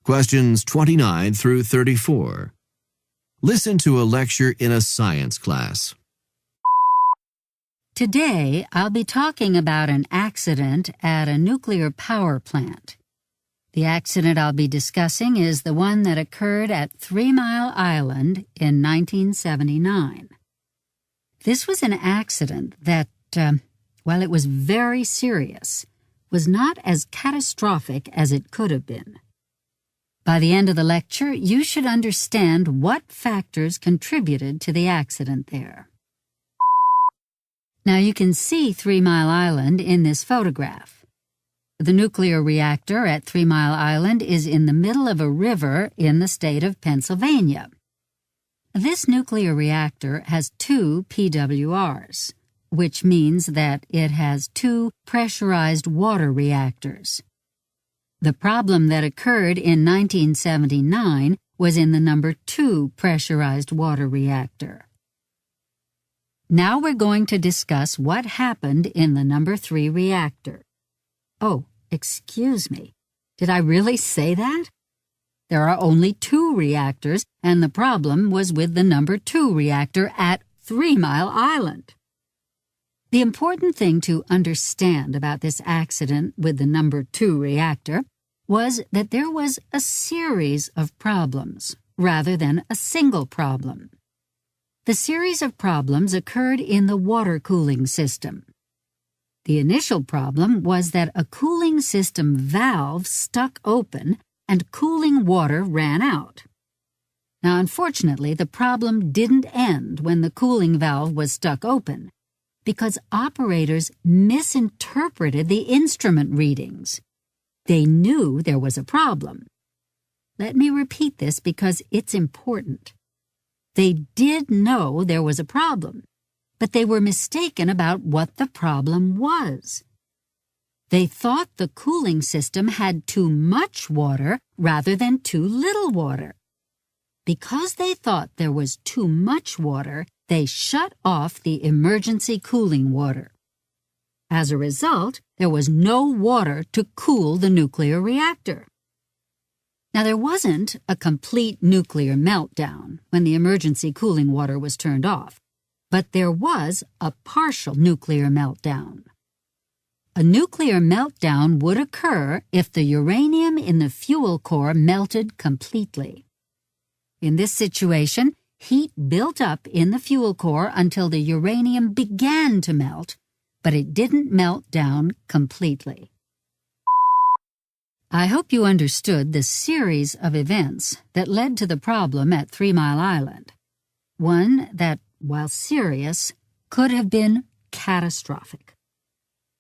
Questions 29 through 34. Listen to a lecture in a science class. Today, I'll be talking about an accident at a nuclear power plant. The accident I'll be discussing is the one that occurred at 3 Mile Island in 1979. This was an accident that, while it was very serious, was not as catastrophic as it could have been. By the end of the lecture, you should understand what factors contributed to the accident there. Now you can see 3 Mile Island in this photograph. The nuclear reactor at 3 Mile Island is in the middle of a river in the state of Pennsylvania. This nuclear reactor has 2 PWRs, which means that it has 2 pressurized water reactors. The problem that occurred in 1979 was in the number 2 pressurized water reactor. Now we're going to discuss what happened in the number 3 reactor. Oh, excuse me. Did I really say that? There are only 2 reactors, and the problem was with the number 2 reactor at 3 Mile Island. The important thing to understand about this accident with the number 2 reactor was that there was a series of problems rather than a single problem. The series of problems occurred in the water cooling system. The initial problem was that a cooling system valve stuck open and cooling water ran out. Now, unfortunately, the problem didn't end when the cooling valve was stuck open, because operators misinterpreted the instrument readings. They knew there was a problem. Let me repeat this because it's important. They did know there was a problem, but they were mistaken about what the problem was. They thought the cooling system had too much water rather than too little water. Because they thought there was too much water, they shut off the emergency cooling water. As a result, there was no water to cool the nuclear reactor. Now, there wasn't a complete nuclear meltdown when the emergency cooling water was turned off, but there was a partial nuclear meltdown. A nuclear meltdown would occur if the uranium in the fuel core melted completely. In this situation, heat built up in the fuel core until the uranium began to melt, but it didn't melt down completely. I hope you understood the series of events that led to the problem at 3 Mile Island. One that, while serious, could have been catastrophic.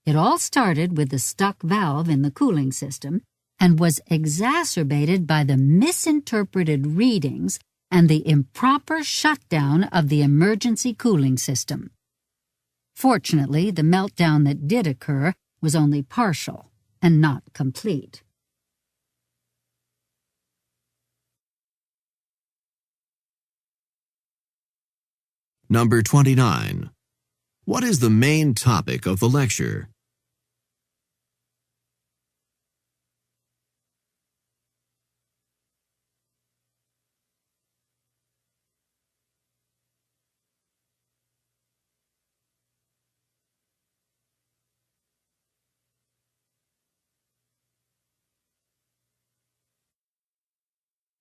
It all started with the stuck valve in the cooling system and was exacerbated by the misinterpreted readings and the improper shutdown of the emergency cooling system. Fortunately, the meltdown that did occur was only partial and not complete. Number 29. What is the main topic of the lecture?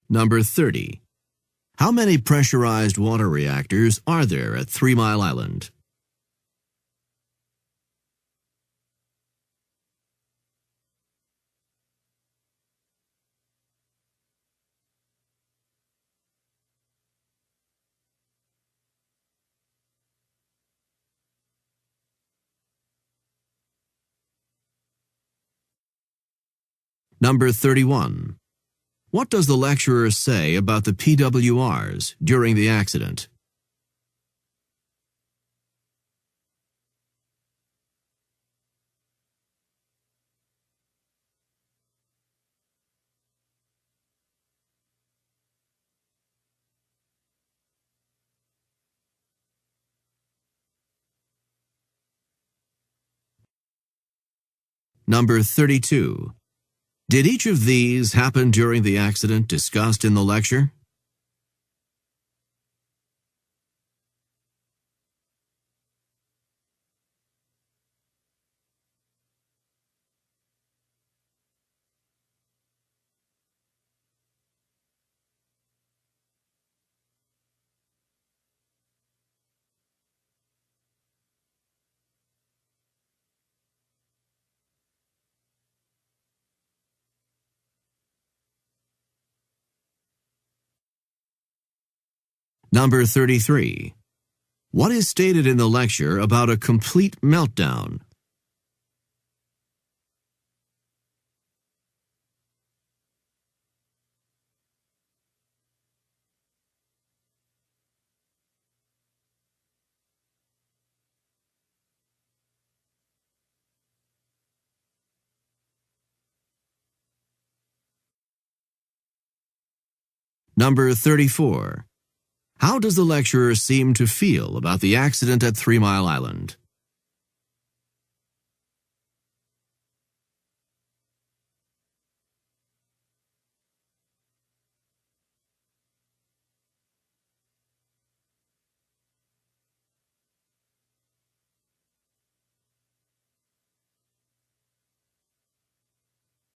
Number 30. How many pressurized water reactors are there at 3 Mile Island? Number 31. What does the lecturer say about the PWRs during the accident? Number 32. Did each of these happen during the accident discussed in the lecture? Number 33. What is stated in the lecture about a complete meltdown? Number 34. How does the lecturer seem to feel about the accident at 3 Mile Island?